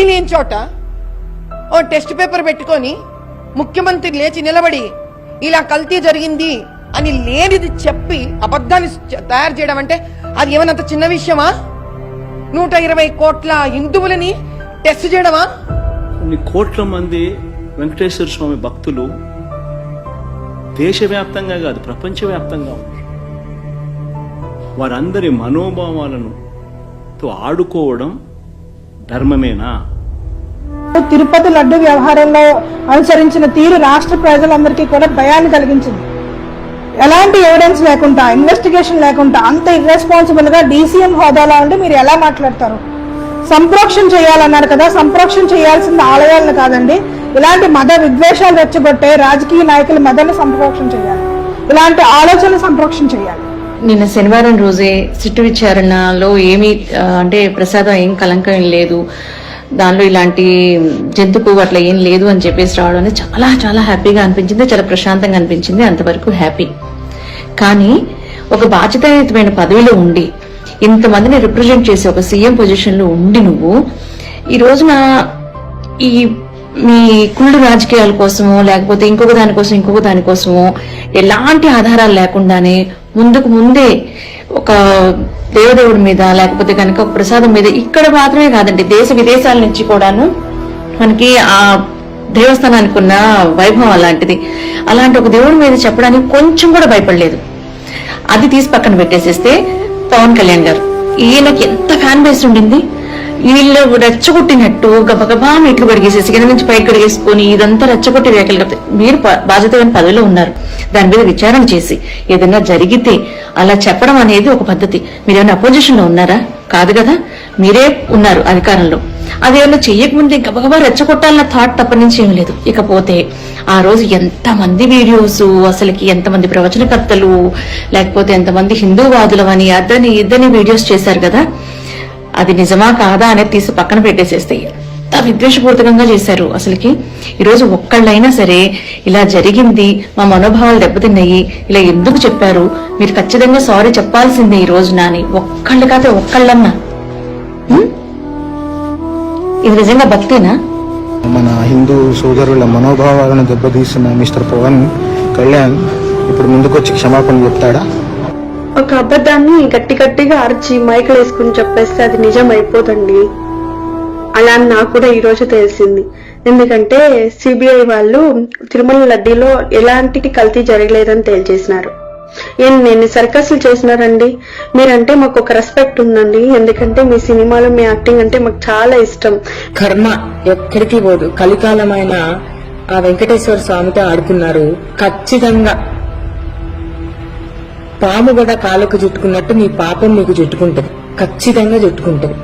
కల్తీ లేని చోట ఓ టెస్ట్ పేపర్ పెట్టుకొని ముఖ్యమంత్రి లేచి నిలబడి ఇలా కల్తీ జరిగింది అని లేనిది చెప్పి అబద్ధాన్ని తయారు చేయడం అంటే అది ఏమన్నంత చిన్న విషయమా? 120 కోట్ల హిందువులని టెస్ట్ చేయడమా? కొన్ని కోట్ల మంది వెంకటేశ్వర స్వామి భక్తులు దేశవ్యాప్తంగా కాదు ప్రపంచవ్యాప్తంగా ఉన్నారు. వారందరి మనోభావాలను ఆడుకోవడం ధర్మమేనా? తిరుపతి లడ్డు వ్యవహారంలో అనుసరించిన తీరు రాష్ట్ర ప్రజలందరికీ కూడా భయాన్ని కలిగించింది. ఎలాంటి ఎవిడెన్స్ లేకుండా, ఇన్వెస్టిగేషన్ లేకుండా అంత ఇర్రెస్పాన్సిబుల్ గా డీసీఎం హోదాలో ఉండి మీరు ఎలా మాట్లాడతారు? సంప్రోక్షణ చేయాలన్నారు కదా, సంప్రోక్షణ చేయాల్సిన ఆలయాలను కాదండి, ఇలాంటి మత విద్వేషాలు రెచ్చగొట్టే రాజకీయ నాయకుల మతాన్ని సంప్రోక్షణ చేయాలి, ఇలాంటి ఆలోచనలు సంప్రోక్షణ చేయాలి. నిన్న శనివారం రోజే సిట్టు విచారణలో ఏమీ అంటే ప్రసాదం ఏం కలంకం లేదు, దానిలో ఇలాంటి జంతుకు అట్లా ఏం లేదు అని చెప్పేసి రావడం అనేది చాలా చాలా హ్యాపీగా అనిపించింది, చాలా ప్రశాంతంగా అనిపించింది. అంతవరకు హ్యాపీ. కానీ ఒక బాధ్యతాయుతమైన పదవిలో ఉండి ఇంతమందిని రిప్రజెంట్ చేసి ఒక సీఎం పొజిషన్ లో ఉండి నువ్వు ఈ రోజున ఈ మీ కుళ్ళు రాజకీయాల కోసమో లేకపోతే ఇంకొక దానికోసమో ఎలాంటి ఆధారాలు లేకుండానే ముందుకు ముందే ఒక దేవదేవుడి మీద లేకపోతే కనుక ఒక ప్రసాదం మీద ఇక్కడ మాత్రమే కాదండి, దేశ విదేశాల నుంచి కూడాను మనకి ఆ దేవస్థానానికి ఉన్న వైభవం అలాంటిది. అలాంటి ఒక దేవుడి మీద చెప్పడానికి కొంచెం కూడా భయపడలేదు. అది తీసి పక్కన పెట్టేసేస్తే పవన్ కళ్యాణ్ గారు, ఈయనకి ఎంత ఫ్యాన్ బేస్ ఉండింది. వీళ్ళు రెచ్చగొట్టినట్టు గబగబా మెట్లు కడిగేసేసి కింద నుంచి పైకి కడిగేసుకుని ఇదంతా రెచ్చగొట్టి వ్యాఖ్యలు కడితే మీరు బాధ్యతమైన పదవిలో ఉన్నారు. దాని మీద విచారణ చేసి ఏదైనా జరిగితే అలా చెప్పడం అనేది ఒక పద్ధతి. మీరేమైనా అపోజిషన్ లో ఉన్నారా? కాదు కదా, మీరే ఉన్నారు అధికారంలో. అదేమన్నా చెయ్యకముందే గబగబా రెచ్చగొట్టాలన్న థాట్ తప్ప నుంచి ఏం లేదు. ఇకపోతే ఆ రోజు ఎంతమంది వీడియోస్, అసలుకి ఎంతమంది ప్రవచనకర్తలు లేకపోతే ఎంతమంది హిందూవాదులవని అద్దని ఇద్దని వీడియోస్ చేశారు కదా, అది నిజమా కాదా అనేది తీసి పక్కన పెట్టేసేస్తే ఎంత విద్వేషపూరితంగా చేశారు. అసలుకి ఈరోజు ఒక్కళ్ళైనా సరే ఇలా జరిగింది, మా మనోభావాలు దెబ్బతిన్నాయి, ఇలా ఎందుకు చెప్పారు, మీరు ఖచ్చితంగా సారీ చెప్పాల్సిందే ఈ రోజు నాని ఒక్కళ్ళు కాదే ఒక్కళ్ళన్నా. ఇది నిజంగా భక్తేనా? మన హిందూ సోదరుల మనోభావాలను దెబ్బతీస్తున్న మిస్టర్ పవన్ కళ్యాణ్ ఇప్పుడు ముందుకొచ్చి క్షమాపణ చెప్తాడా? ఒక అబద్ధాన్ని గట్టిగా అరిచి మైకులు వేసుకుని చెప్పేస్తే అది నిజం అయిపోదండి. అలా నాకు కూడా ఈ రోజు తెలిసింది. ఎందుకంటే సిబిఐ వాళ్ళు తిరుమల లడ్డీలో ఎలాంటి కల్తీ జరగలేదని తేల్చేసినారు. ఎన్ని సర్కస్లు చేసినారండి. మీరంటే మాకు ఒక రెస్పెక్ట్ ఉందండి, ఎందుకంటే మీ సినిమాలో మీ యాక్టింగ్ అంటే మాకు చాలా ఇష్టం. కర్మ ఎక్కడికి పోదు, కలికాలమైన ఆ వెంకటేశ్వర స్వామితో ఆడుకున్నారు. ఖచ్చితంగా పాము కూడా కాళ్ళకు చుట్టుకున్నట్టు మీ పాపం మీకు చుట్టుకుంటది, ఖచ్చితంగా చుట్టుకుంటది.